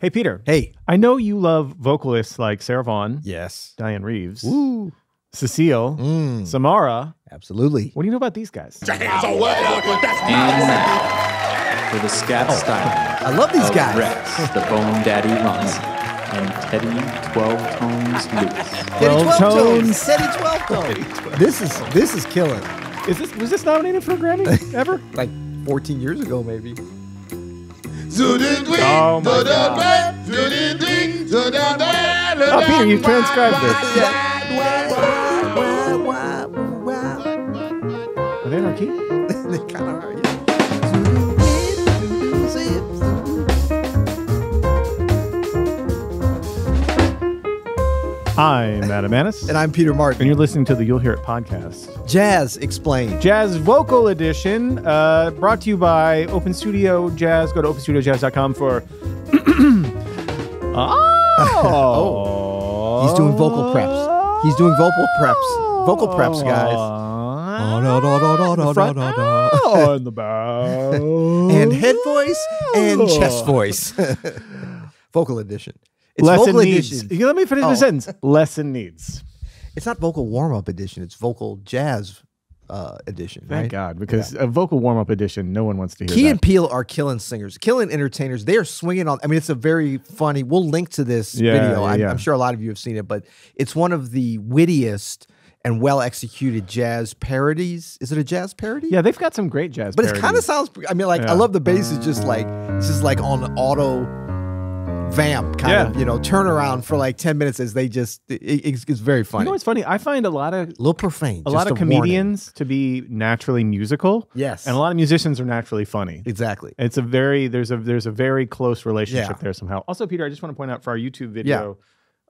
Hey, Peter. Hey. I know you love vocalists like Sarah Vaughan. Yes. Diane Reeves. Woo. Cecile. Samara. Absolutely. What do you know about these guys? And now, for the Scat style. I love these of guys. Rex, the Bone Daddy Ronson, and Teddy 12 Tones Loose. Teddy 12 tones. Teddy 12 tones. This is killing. Was this nominated for a Grammy ever? Like 14 years ago, maybe. Oh my God. Oh, Peter, you transcribed this. Are they in our key? They kind of are, yeah. I'm Adam Annis. And I'm Peter Martin. And you're listening to the You'll Hear It podcast. Jazz Explained. Jazz Vocal Edition, brought to you by Open Studio Jazz. Go to openstudioJazz.com for... Oh. He's doing vocal preps. He's doing vocal preps. Vocal preps, guys. On the back. And head voice and chest voice. Vocal edition. It's Lesson vocal needs. edition. Let me finish the sentence. Lesson needs. It's not vocal warm-up edition. It's vocal jazz edition. Thank right? God, because a vocal warm-up edition, no one wants to hear Key that. and Peele are killing singers, killing entertainers. They are swinging on. I mean, it's a very funny. We'll link to this video. I'm sure a lot of you have seen it, but it's one of the wittiest and well-executed jazz parodies. Is it a jazz parody? Yeah, they've got some great jazz But parodies. it kind of sounds. I mean, like I love the bass. It's just like on auto vamp kind of, turn around for like 10 minutes as they just. It's very funny. You know what's funny? I find a lot of little profane. A lot of comedians to be naturally musical. Yes. And a lot of musicians are naturally funny. Exactly. It's a very there's a very close relationship there somehow. Also, Peter, I just want to point out for our YouTube video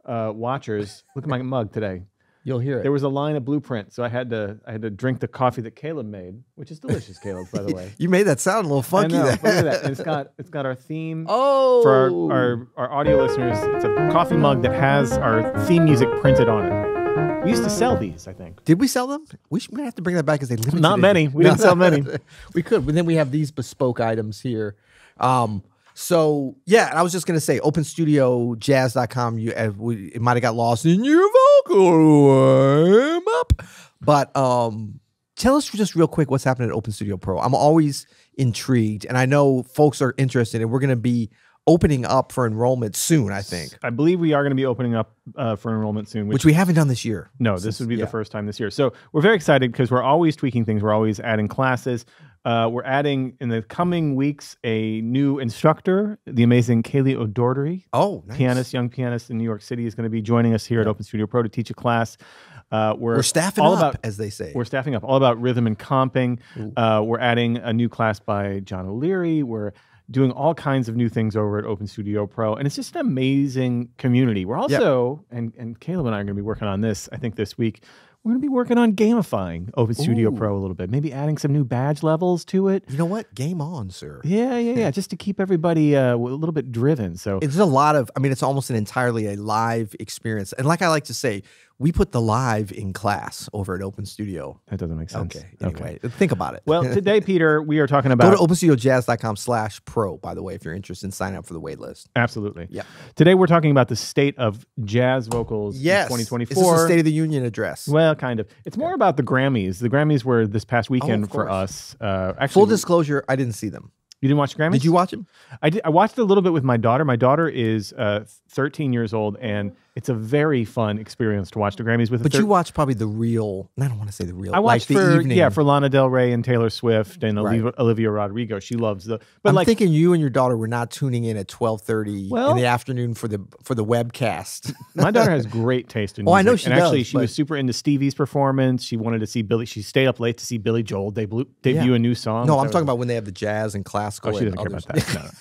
watchers, look at my mug today. You'll hear it. There was a line of Blueprint, so I had to drink the coffee that Caleb made, which is delicious, Caleb, by the way. You made that sound a little funky. I know, there. look at that. And it's got our theme. Oh, for our audio listeners, it's a coffee mug that has our theme music printed on it. We used to sell these, I think. Did we sell them? We might have to bring that back as they limited. Not many. We didn't sell many. We could, but then we have these bespoke items here. So yeah, and I was just gonna say, openstudiojazz.com. It might have got lost in your vocal warm up, but tell us just real quick what's happening at Open Studio Pro. I'm always intrigued, and I know folks are interested, and we're gonna be opening up for enrollment soon. I think. I believe we are going to be opening up for enrollment soon, which we haven't done this year. No, this would be the first time this year. So we're very excited because we're always tweaking things. We're always adding classes. We're adding in the coming weeks a new instructor, the amazing Kaylee O'Doherty. Oh, nice. Young pianist in New York City, is going to be joining us here at Open Studio Pro to teach a class. We're staffing up, as they say. We're staffing up, all about rhythm and comping. We're adding a new class by John O'Leary. We're doing all kinds of new things over at Open Studio Pro, and it's just an amazing community. We're also, and Caleb and I are going to be working on this, I think this week, we're going to be working on gamifying Open Studio Pro a little bit, maybe adding some new badge levels to it. You know what? Game on, sir. Yeah, just to keep everybody a little bit driven. So it's a lot of, it's almost entirely a live experience. And like I like to say, we put the live in class over at Open Studio. That doesn't make sense. Okay. Anyway, think about it. Well, today, Peter, we are talking about... Go to openstudiojazz.com/pro, by the way, if you're interested, and sign up for the waitlist. Absolutely. Yeah. Today, we're talking about the state of jazz vocals in 2024. Is this a State of the Union address? Well, kind of. It's more about the Grammys. The Grammys were this past weekend for us. Actually, full disclosure, I didn't see them. You didn't watch the Grammys? Did you watch them? I did. I watched it a little bit with my daughter. My daughter is 13 years old, and it's a very fun experience to watch the Grammys with. But you watched probably the real. I don't want to say the real. I watched like the evening. for Lana Del Rey and Taylor Swift and Olivia Rodrigo. She loves the. But I'm thinking you and your daughter were not tuning in at 12:30 in the afternoon for the webcast. My daughter has great taste in music. I know she does. And actually, she was super into Stevie's performance. She wanted to see Billy. She stayed up late to see Billy Joel debut a new song. No, I'm talking about when they have the jazz and classical. Oh, she doesn't care about that.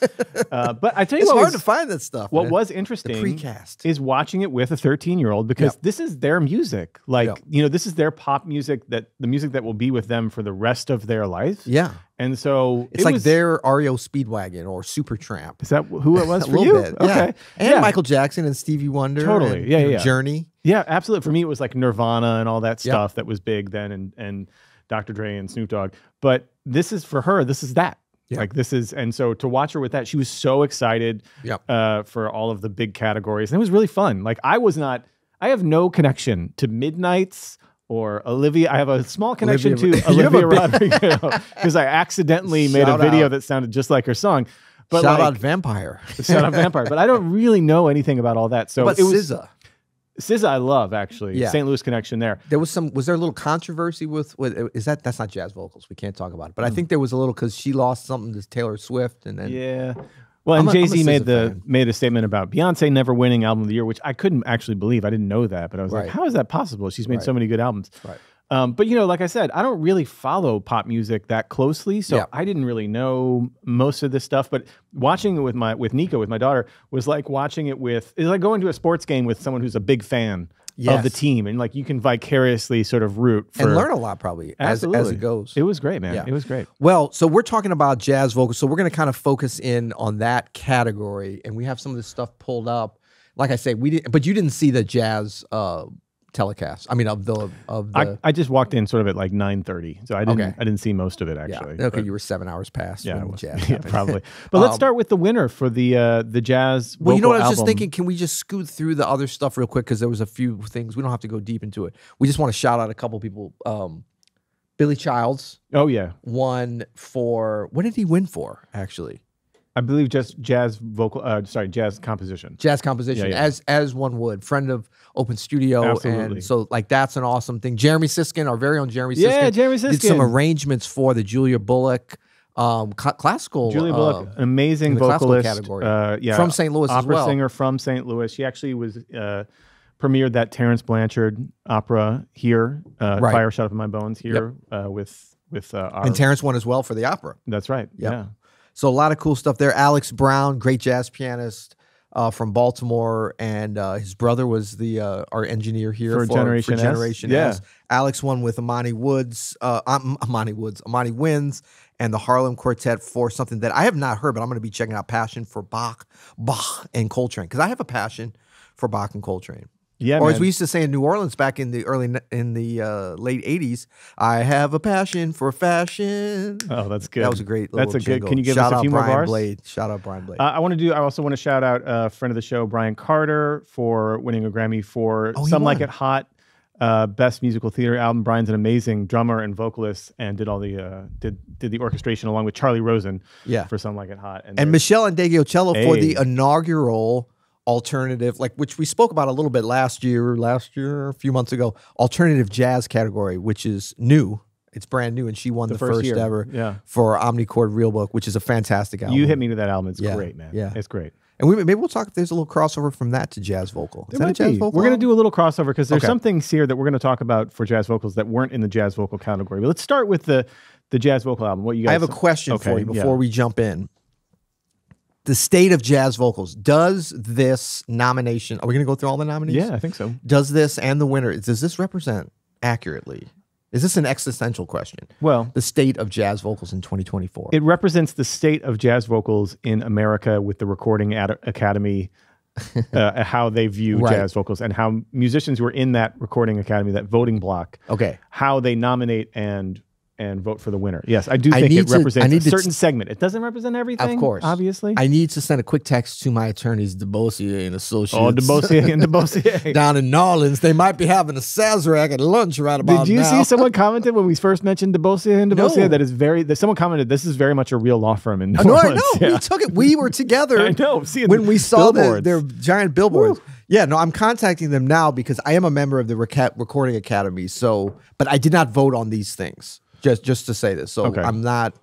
No. But I tell you, it's hard to find that stuff. What was interesting is watching it with a 13-year-old because this is their music. Like this is their pop music, the music that will be with them for the rest of their life. Yeah. And so it's like their REO Speedwagon or Supertramp. Is that who it was for you? A little bit, okay. And Michael Jackson and Stevie Wonder. Totally. And Journey. Yeah, absolutely. For me, it was like Nirvana and all that stuff that was big then, and Dr. Dre and Snoop Dogg. But this is for her. This is that. Yeah. Like this is, and so to watch her with that, she was so excited Yep. For all of the big categories. And it was really fun. Like I have no connection to Midnights or Olivia. I have a small connection to Olivia Rodrigo because I accidentally made a video that sounded just like her song. But shout out Vampire. Shout out Vampire. But I don't really know anything about all that. So but it was SZA. SZA I love, actually. Yeah. St. Louis connection there. Was there a little controversy with that's not jazz vocals. We can't talk about it. But I think there was a little because she lost something to Taylor Swift and then yeah. Well, and Jay-Z made a statement about Beyonce never winning album of the year, which I couldn't actually believe. I didn't know that, but I was like, how is that possible? She's made so many good albums. Right. But like I said, I don't really follow pop music that closely, so I didn't really know most of this stuff. But watching it with Nico, with my daughter, was like watching it it's like going to a sports game with someone who's a big fan of the team, and like you can vicariously sort of root for and learn a lot probably as it goes. It was great, man. Yeah. It was great. Well, so we're talking about jazz vocals, so we're going to kind of focus in on that category, and we have some of this stuff pulled up. Like I say, but you didn't see the jazz telecast. I mean, I just walked in sort of at like 9:30, so I didn't see most of it actually. Yeah. Okay, you were 7 hours past. Yeah, when jazz probably. But let's start with the winner for the jazz. Well, you know what I was album. just thinking. Can we just scoot through the other stuff real quick because there was a few things we don't have to go deep into it. We just want to shout out a couple people. Billy Childs. Oh yeah, won for what did he win for actually? I believe just jazz jazz composition. Jazz composition, as one would. Friend of Open Studio. Absolutely. And so like that's an awesome thing. Jeremy Siskin, our very own Jeremy Siskin. Yeah, Jeremy Siskin. Did some arrangements for the Julia Bullock classical. Julia Bullock, an amazing vocalist. Category. From St. Louis as well. Opera singer from St. Louis. She actually was premiered that Terrence Blanchard opera here. Fire Shut Up in My Bones here with and Terrence won as well for the opera. That's right. Yep. Yeah. So a lot of cool stuff there. Alex Brown, great jazz pianist from Baltimore, and his brother was our engineer here for Generation S. Yeah. Alex won with Amani Wins, and the Harlem Quartet for something that I have not heard, but I'm going to be checking out. Passion for Bach and Coltrane, because I have a passion for Bach and Coltrane. Yeah, or as we used to say in New Orleans back in the late '80s, I have a passion for fashion. Oh, that's good. That was a great little jingle. Can you give us a few more bars? Shout out Brian Blade. I also want to shout out a friend of the show, Brian Carter, for winning a Grammy for Some Like It Hot, Best Musical Theater Album. Brian's an amazing drummer and vocalist, and did all the did the orchestration along with Charlie Rosen for Some Like It Hot. And Michelle Andegiocello for the inaugural alternative, which we spoke about a little bit last year, a few months ago, alternative jazz category, which is new. It's brand new, and she won the first ever for Omnichord Real Book, which is a fantastic album. You hit me to that album. It's great, man. Yeah. It's great. And maybe we'll talk if there's a little crossover from that to jazz vocal. Is that a jazz vocal? We're going to do a little crossover because there's some things here that we're going to talk about for jazz vocals that weren't in the jazz vocal category. But let's start with the jazz vocal album. What you guys? I have a question for you before we jump in. The state of jazz vocals. Does this nomination, are we going to go through all the nominees? Yeah, I think so. Does this and the winner, does this represent accurately? Is this an existential question? Well, the state of jazz vocals in 2024. It represents the state of jazz vocals in America with the Recording Academy, how they view jazz vocals and how musicians who are in that Recording Academy, that voting block, how they nominate and vote for the winner. Yes, I do think it represents a certain segment. It doesn't represent everything, of course. Obviously. I need to send a quick text to my attorneys, DeBossier and Associates. Oh, DeBossier and DeBossier. Down in New Orleans. They might be having a Sazerac at lunch right about now. Did you see someone commented when we first mentioned DeBossier and DeBossier that someone commented, this is very much a real law firm in New Orleans. I know. Yeah. We took it. We were together. I know. When we saw their giant billboards. Woo. Yeah, no, I'm contacting them now because I am a member of the Recording Academy. But I did not vote on these things. Just to say this. So I'm not,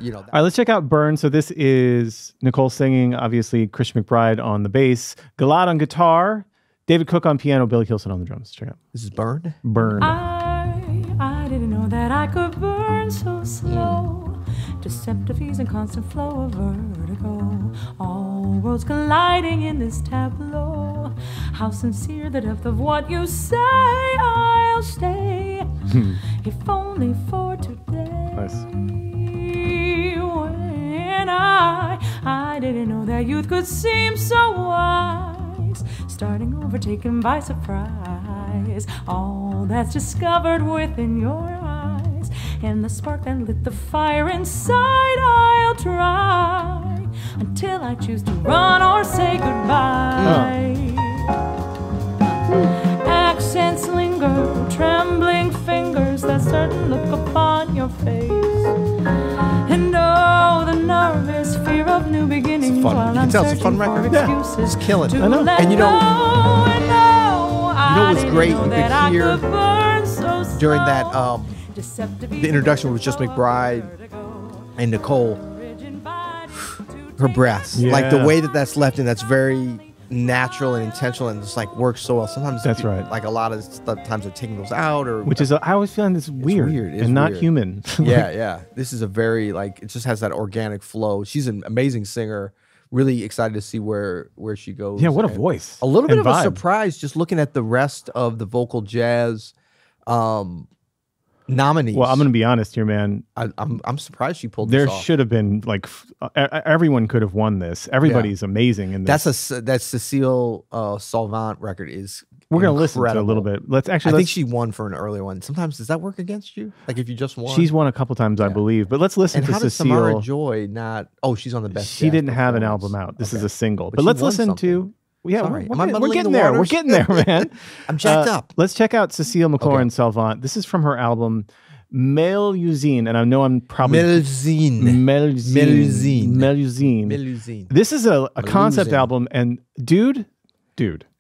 All right, let's check out Burn. So this is Nicole singing, obviously Chris McBride on the bass, Gilad on guitar, David Cook on piano, Billy Kilson on the drums. Check it out. This is Burn? Burn. I didn't know that I could burn so slow. Deceptive ease and constant flow of vertigo. All worlds colliding in this tableau. How sincere the depth of what you say. I'll stay, if only for today. Nice. When I didn't know that youth could seem so wise. Starting over, taken by surprise. All that's discovered within your eyes. in the spark that lit the fire inside. I'll try until I choose to run or say goodbye. Accents linger, trembling fingers, that certain look upon your face. And oh, the nervous fear of new beginnings. It's fun. While You I'm can tell it's a fun searching record. for Yeah. excuses It's killing. to I know. let And you know, go. And you know what's great? You could I hear could burn so during that slow. the introduction was just McBride and Nicole. Her breaths, like the Yeah. way that that's left in, that's very natural and intentional, and just like works so well. Sometimes That's right. Like a lot of times they're taking those out, or Which is, I always feel this weird, weird. It's and not weird. human. yeah. This is a very like it just has that organic flow. She's an amazing singer. Really excited to see where she goes. Yeah, what a And voice. A little bit and of vibe. a surprise just looking at the rest of the vocal jazz nominees. Well, I'm going to be honest here, man. I'm surprised she pulled There this off. should have been like everyone could have won this. Everybody's amazing in this. That Cecile Solvant record is. We're going to listen to a little incredible. bit. I think she won for an earlier one. Sometimes does that work against you? Like if you just won. She's won a couple times, I believe. But let's listen And to how does Cecile. Samara Joy not? Oh, she's on the best. She Jazz didn't have an Performance. album out. This is Okay. a single. But But she let's won listen something. to. Yeah, Sorry. we're Am I getting muddling the there. We're waters? getting there, man. I'm jacked up. Let's check out Cecile McLaurin Salvant. This is from her album Melusine, and I know I'm probably Melusine. This is a concept Melusine. album, and dude,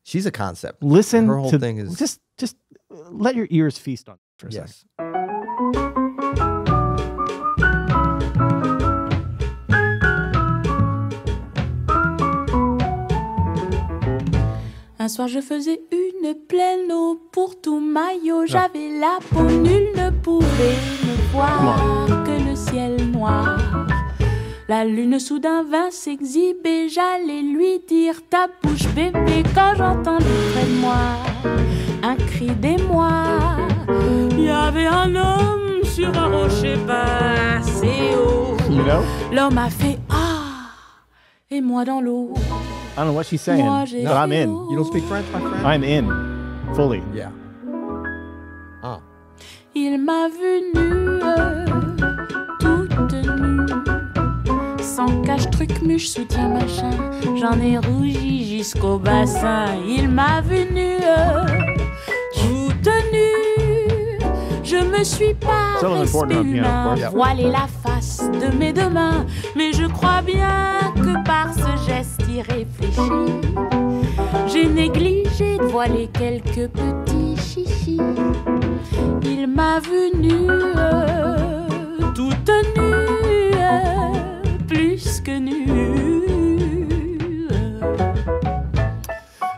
She's a concept. listen Her whole to thing is just let your ears feast on it for a second. yes. Un soir je faisais une pleine eau pour tout maillot, j'avais la peau, nul ne pouvait me voir que le ciel noir. La lune soudain vint s'exhiber, j'allais lui dire ta bouche bébé quand j'entendis près de moi un cri d'émoi. Il y avait un homme sur un rocher pas assez haut. You know? L'homme a fait ah et moi dans l'eau. I don't know what she's saying, Moi, j'ai but I'm fait in. oh. You don't speak French, my friend? I'm in fully. Yeah. Il m'a vu nue, toute nue, sans cache-truc-muche, soutien machin. J'en ai rougi jusqu'au bassin. Il m'a vu nue, toute nue. Je me suis pas So important on piano, of course. voilé la face de mes deux mains, mais je crois bien que par ce geste irréfléchi, j'ai négligé de voiler quelques petits chichis. Il m'a vu nue, toute nue, plus que nue.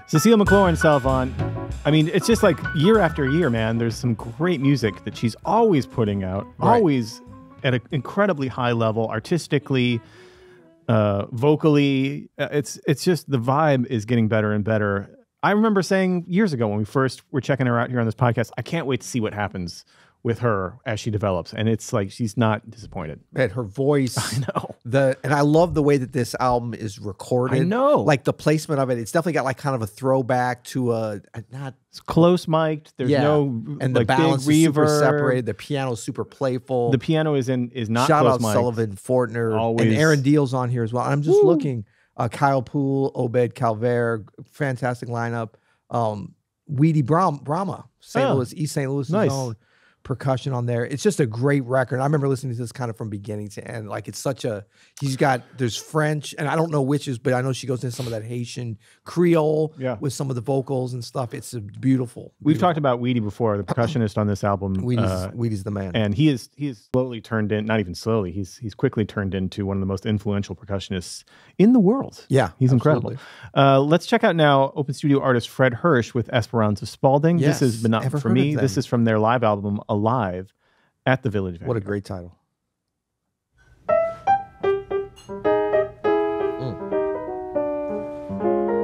Cecile McLaurin Salvant. I mean, it's just like year after year, man. There's some great music that she's always putting out, Right. always at an incredibly high level, artistically, vocally. It's just the vibe is getting better and better. I remember saying years ago when we first were checking her out here on this podcast, I can't wait to see what happens with her as she develops. And it's like she's not disappointed. Man, her voice. I know. And I love the way that this album is recorded. I know. Like the placement of it. It's definitely got like kind of a throwback to not It's close mic'd. There's no and the like balance big is super reverb. separated. The piano's super playful. The piano is not Shout close out mic'd. Sullivan, Fortner, Always. and Aaron Deal's on here as well. I'm just looking. Kyle Poole, Obed Calvert, fantastic lineup. Weedy Brahma, St. Louis, East St. Louis' Nice. own percussion on there. It's just a great record. I remember listening to this kind of from beginning to end. Like it's such a, there's French, and I don't know which is, but I know she goes into some of that Haitian Creole with some of the vocals and stuff. It's a beautiful. We've talked about Weedy before, the percussionist on this album. Weedy's the man. And he is slowly turned in, not even slowly, he's quickly turned into one of the most influential percussionists in the world. Yeah, he's incredible. Let's check out now Open Studio artist Fred Hersch with Esperanza Spalding. Yes, This is But Not never For heard Me. of This them. is from their live album Alive at the Village What a Vanguard. great title.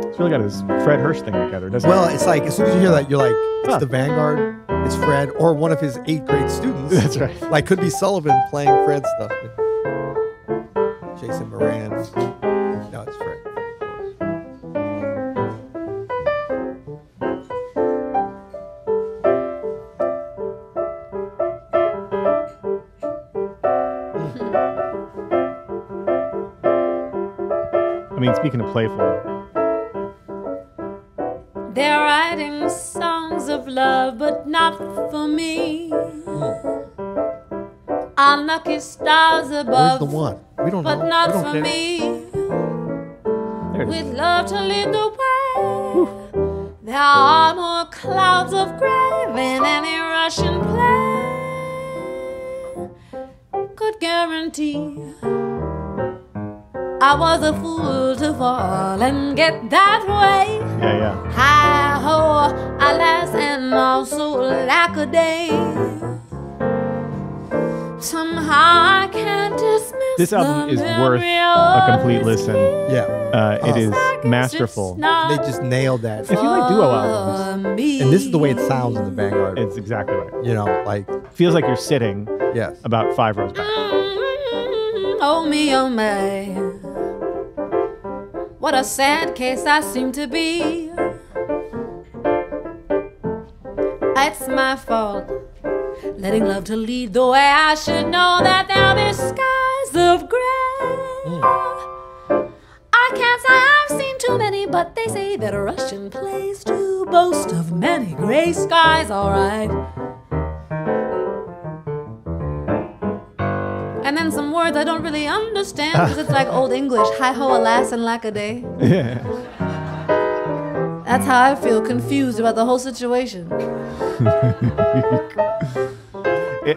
It's really got his Fred Hersch thing together, doesn't Well, it? it's like as soon as you hear that, you're like, it's Huh. the Vanguard, it's Fred, or one of his 8th grade students. That's right. Like could be Sullivan playing Fred stuff. Jason Moran. No, it's Fred. Of course. mean, speaking of playful, They're writing songs of love, but not for me. Unlucky stars Where's above, the one? We don't know. but not We don't for care. me. there it With is. love to lead the way, there are more clouds of gray than any Russian play could guarantee. I was a fool to fall and get that way. Yeah, yeah. Hi ho, alas, and also lack a day. Somehow I can't dismiss This album the is worth memory a of complete this listen. key. Yeah. It is I guess masterful. it's not They just nailed that. If you like duo albums, for me. And this is the way it sounds in the Vanguard. it's exactly right. You know, like, Feels like you're sitting yes. about 5 rows back. Oh me, oh my. What a sad case I seem to be. It's my fault, letting love to lead the way. I should know that there'll be skies of gray. I can't say I've seen too many, but they say that Russian plays do boast of many gray skies, alright. And then some words I don't really understand, because it's like old English, hi ho, alas, and lack a day. Yeah. That's how I feel, confused about the whole situation.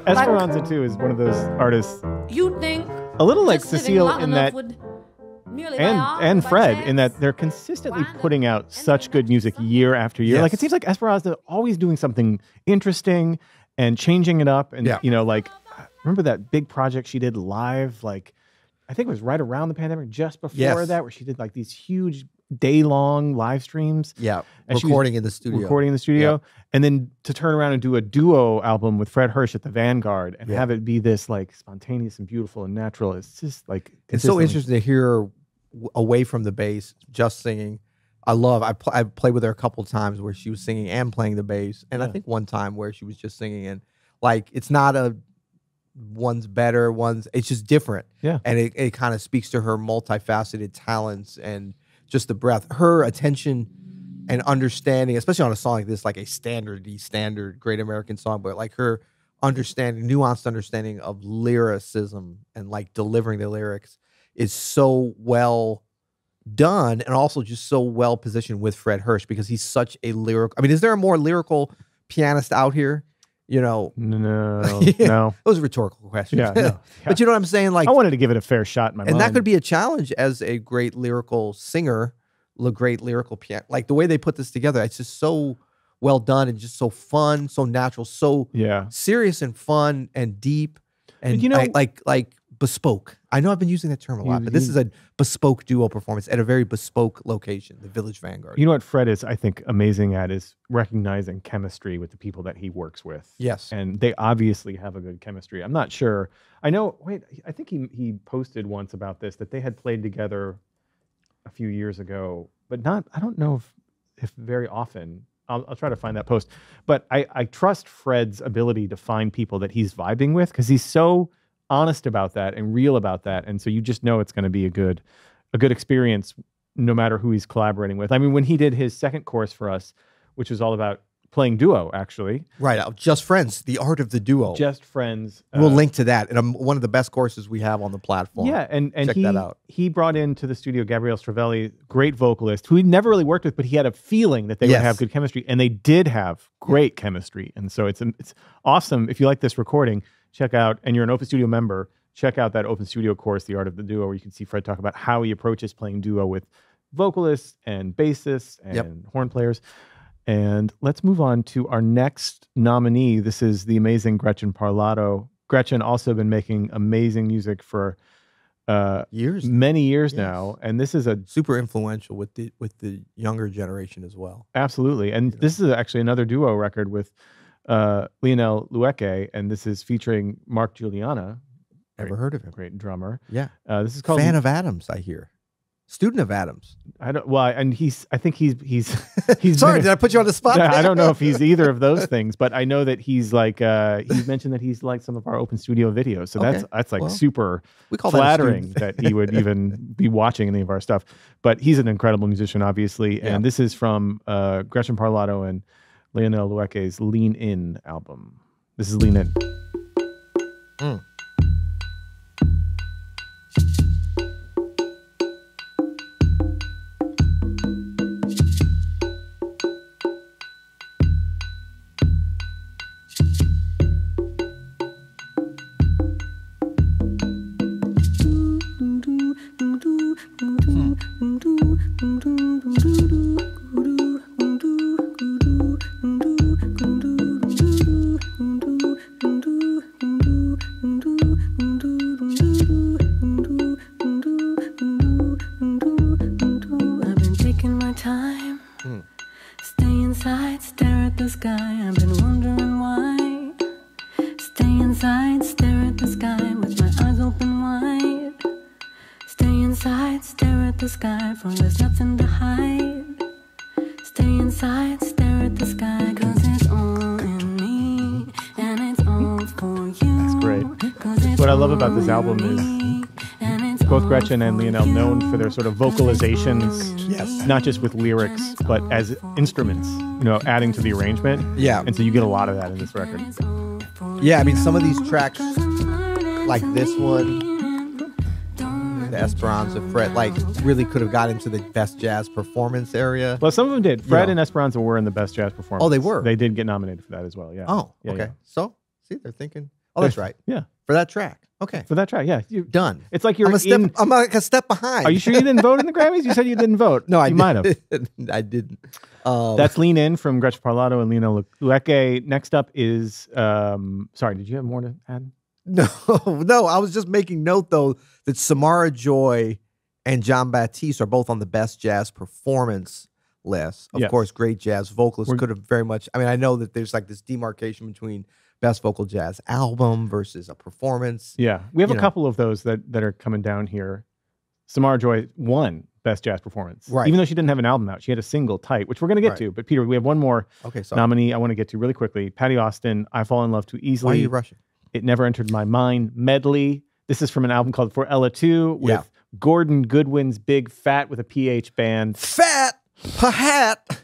Esperanza, too, is one of those artists, You'd think a little like just sitting Cecile long in enough that, would merely buy off and by Fred, chance. in that they're consistently Find putting out and such good music year after year. Yes. Like, it seems like Esperanza always doing something interesting and changing it up. And, Yeah. you know, like, remember that big project she did live, like, I think it was right around the pandemic, just before Yes. that, where she did like these huge day-long live streams. Yeah. And she was Recording in the studio. Recording in the studio, and then to turn around and do a duo album with Fred Hersch at the Vanguard and Yeah. have it be this like spontaneous and beautiful and natural. It's just like It's so consistently- interesting to hear her away from the bass, just singing. I played with her a couple times where she was singing and playing the bass, and I Yeah. think one time where she was just singing, and like it's not a one's better, it's just different. Yeah. And it kind of speaks to her multifaceted talents and just the breadth, her attention and understanding, especially on a song like this, like a standard Great American Song, but like her nuanced understanding of lyricism and like delivering the lyrics is so well done, and also just so well positioned with Fred Hersch, because he's such a lyrical. I mean, is there a more lyrical pianist out here? You know, No, Yeah. no. it was a rhetorical question. Yeah, no, But you know what I'm saying? Like, I wanted to give it a fair shot in my and mind. that could be a challenge as a great lyrical singer, great lyrical piano. Like the way they put this together, it's just so well done and just so fun, so natural, so yeah. serious and fun and deep, and You know- like bespoke. I know I've been using that term a lot, but this is a bespoke duo performance at a very bespoke location, the Village Vanguard. You know what Fred is, I think, amazing at is recognizing chemistry with the people that he works with. Yes. And they obviously have a good chemistry. I'm not sure. I know, I think he posted once about this, that they had played together a few years ago, but I don't know if very often. I'll try to find that post. But I trust Fred's ability to find people that he's vibing with, because he's so honest about that and real about that. And so you just know it's going to be a good experience no matter who he's collaborating with. I mean, when he did his second course for us, which was all about playing duo, actually. Right. Just Friends, the art of the duo. Just Friends. We'll link to that. And one of the best courses we have on the platform. Yeah, and check that out. He brought into the studio Gabriele Stravelli, great vocalist, who he'd never really worked with, but he had a feeling that they would have good chemistry, and they did have great chemistry. And so it's awesome. If you like this recording, check out, and you're an Open Studio member, check out that Open Studio course, The Art of the Duo, where you can see Fred talk about how he approaches playing duo with vocalists and bassists and horn players. And let's move on to our next nominee. This is the amazing Gretchen Parlato. Gretchen also been making amazing music for many years now, and this is a super influential with the younger generation as well. Absolutely, and this is actually another duo record with Lionel Lueke, and this is featuring Mark Juliana. Ever heard of him? Great drummer. Yeah. This is called Fan of Adams, I hear. student of Adams. I don't. Well, and I think he's Sorry, did I put you on the spot? I don't know if he's either of those things, but I know that he's like he's mentioned that he's like some of our open studio videos. So that's like super flattering that he would even be watching any of our stuff. But he's an incredible musician, obviously. Yeah. And this is from Gretchen Parlato and Lionel Lueke's Lean In album. This is Lean In. About this album is both Gretchen and Lionel known for their sort of vocalizations, not just with lyrics, but as instruments, adding to the arrangement. Yeah. And so you get a lot of that in this record. Yeah, I mean, some of these tracks, like this one, the Esperanza, Fred, like really could have got into the best jazz performance area. Well, some of them did. Fred and Esperanza were in the best jazz performance. Oh, they were? They did get nominated for that as well, yeah. Oh, yeah, okay. Yeah. So, see, they're thinking, that's right. Yeah. For that track. Okay. For that track, yeah. Done. It's like you're I'm like a step behind. Are you sure you didn't vote in the Grammys? You said you didn't vote. No, you might have. I didn't. That's Lean In from Gretchen Parlato and Lionel Lueke. Next up is, sorry, did you have more to add? No, I was just making note, though, that Samara Joy and John Batiste are both on the best jazz performance list. Of course, great jazz vocalists could have very much, I mean, I know that there's like this demarcation between best vocal jazz album versus a performance. Yeah, we have a couple of those that are coming down here. Samara Joy won best jazz performance, right? Even though she didn't have an album out, she had a single, Tight, which we're going to get to. But Peter, we have one more nominee I want to get to really quickly. Patty Austin, I Fall in Love Too Easily. Why are you rushing? It Never Entered My Mind medley. This is from an album called For Ella 2 with Gordon Goodwin's Big Fat with a PH band. Fat Pahat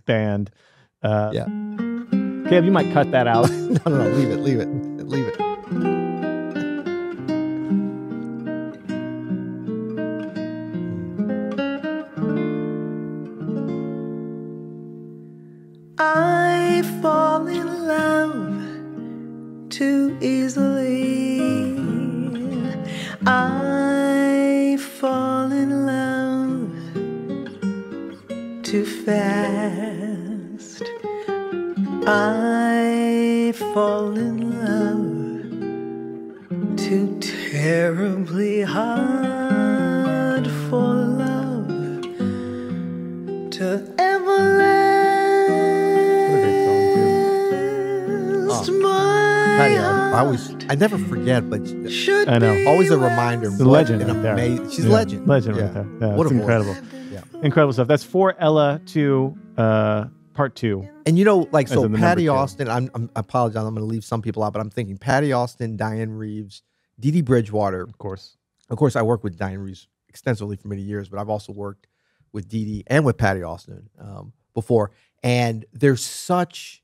band. Caleb, you might cut that out. No, leave it. I fall in love too easily. I fall in love too fast. I fall in love too terribly hard for love to ever last. Patty, I never forget, but I know. Always a reminder. The legend right there. She's a legend. Legend right there. Yeah, what it's incredible. Yeah. Incredible stuff. That's For Ella 2, Part 2. And like, so Patty 2. Austin, I apologize, I'm going to leave some people out, but I'm thinking Patty Austin, Diane Reeves, Dee Dee Bridgewater. Of course, I worked with Diane Reeves extensively for many years, but I've also worked with Dee Dee and with Patty Austin before. And they're such,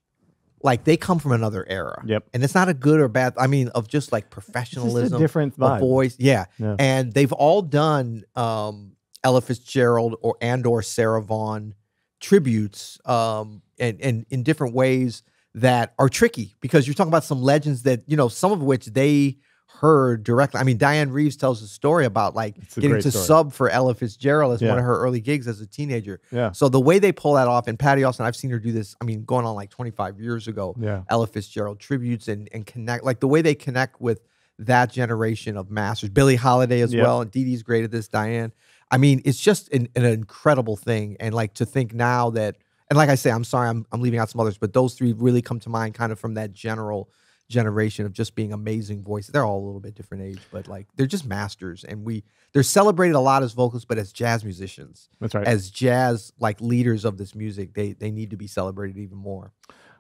like, they come from another era. Yep. And it's not a good or bad, I mean, of just like professionalism. It's just a different vibe. Voice. Yeah. And they've all done Ella Fitzgerald or Sarah Vaughan tributes and in different ways that are tricky, because you're talking about some legends that, some of which they heard directly. I mean, Diane Reeves tells a story about like getting to sub for Ella Fitzgerald as one of her early gigs as a teenager. Yeah. So the way they pull that off, and Patty Austin, I've seen her do this, I mean, going on like 25 years ago, Ella Fitzgerald tributes and connect, like the way they connect with that generation of masters, Billie Holiday as well. And Dee Dee's great at this, Diane. I mean, it's just an incredible thing. And like to think now that, and like I say, I'm sorry, I'm leaving out some others, but those three really come to mind kind of from that general generation of just being amazing voices. They're all a little bit different age, but like they're just masters, and they're celebrated a lot as vocalists, but as jazz musicians, That's right. as jazz like leaders of this music, they need to be celebrated even more.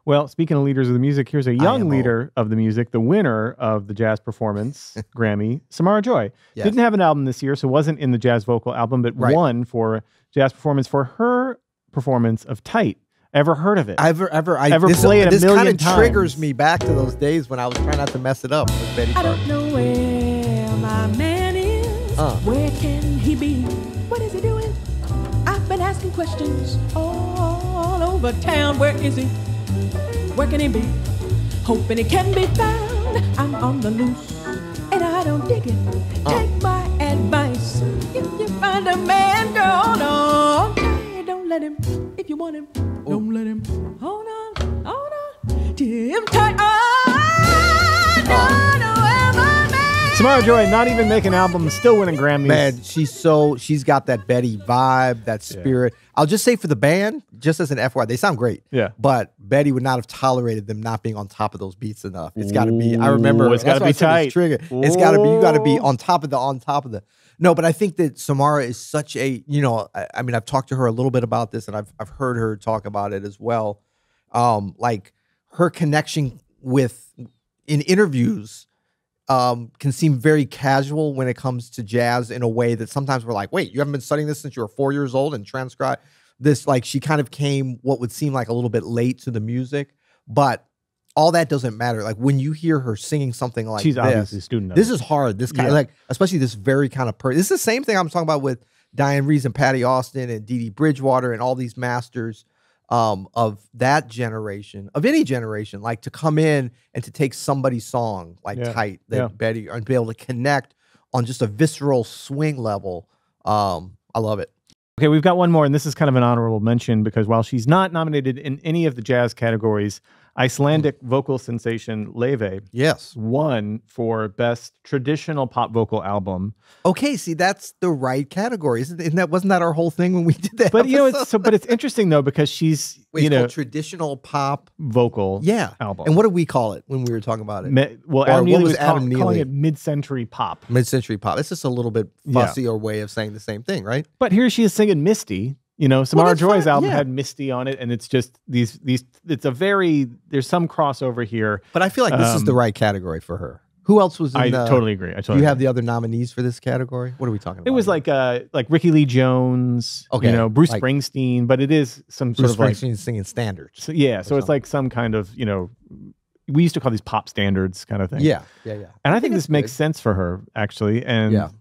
Well, speaking of leaders of the music, here's a young IMO. leader of the music, the winner of the Jazz Performance Grammy, Samara Joy. Yes. Didn't have an album this year, so wasn't in the Jazz Vocal album, but Right. won for Jazz Performance for her performance of Tight. Ever heard of it? Ever This play it a million kind of times. triggers me back to those days when I was trying not to mess it up with Betty I Carter. don't know where my man is. Where can he be? What is he doing? I've been asking questions all over town. Where is he? Where can he be? Hoping he can be found. I'm on the loose and I don't dig it. Take my advice. If you find a man, girl, don't let him. If you want him, don't let him. Hold on. Tim tight. Samara Joy, not even making albums, still winning Grammys. Man, she's got that Betty vibe, that spirit. I'll just say for the band, just as an FYI, they sound great. Yeah. But Betty would not have tolerated them not being on top of those beats enough. It's got to be. I remember. It's gotta that's be why I said tight. it's trigger. It's got to be. You got to be on top of the. No, but I think that Samara is such a. I mean, I've talked to her a little bit about this, and I've heard her talk about it as well. Like her connection in interviews. Can seem very casual when it comes to jazz in a way that sometimes we're like, wait, you haven't been studying this since you were 4 years old and transcribe this. Like she kind of came what would seem like a little bit late to the music, but all that doesn't matter. Like when you hear her singing something like She's this, obviously a student of this it. is hard. This kind of like, especially this very kind of person. This is the same thing I'm talking about with Diane Reeves and Patty Austin and Dee Dee Bridgewater and all these masters of that generation, of any generation, like to come in and to take somebody's song like Tight, that Betty, and be able to connect on just a visceral swing level. I love it. Okay, we've got one more, and this is kind of an honorable mention because while she's not nominated in any of the jazz categories, Icelandic vocal sensation Leve won for Best Traditional Pop Vocal Album. Okay, see, that's the right category. Wasn't that our whole thing when we did that? But it's interesting though because she's it's called traditional pop vocal album. And what did we call it when we were talking about it? Adam Neely was calling it mid-century pop. Mid-century pop. It's just a little bit fussier way of saying the same thing, right? But here she is singing Misty. Samara Joy's album had Misty on it, and it's just these. It's a there's some crossover here. But I feel like this is the right category for her. Who else was in I totally agree. Do you have the other nominees for this category? What are we talking about? It was like Ricky Lee Jones, Bruce Springsteen, but it is some Bruce sort of Springsteen singing standards. So it's like some kind of, we used to call these pop standards kind of thing. Yeah. And I think this makes sense for her, actually. And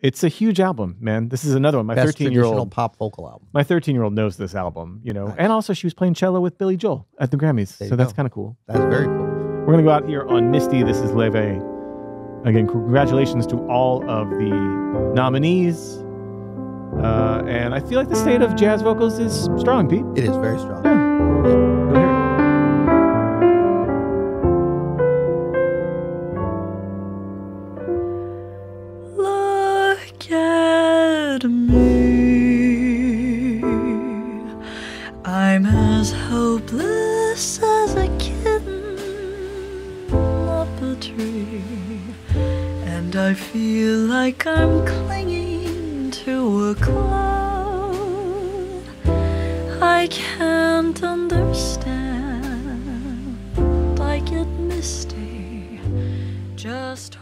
it's a huge album, man. This is another one. My 13-year-old pop vocal album. My 13-year-old knows this album, nice. And also she was playing cello with Billy Joel at the Grammys. So that's kind of cool. That's very cool. We're going to go out here on Misty. This is Leve. Again, congratulations to all of the nominees. And I feel like the state of jazz vocals is strong, Pete. It is very strong. Look at me. I'm as hopeless as a kitten up a tree, and I feel like I'm clinging to a cloud. I can't understand. I get misty just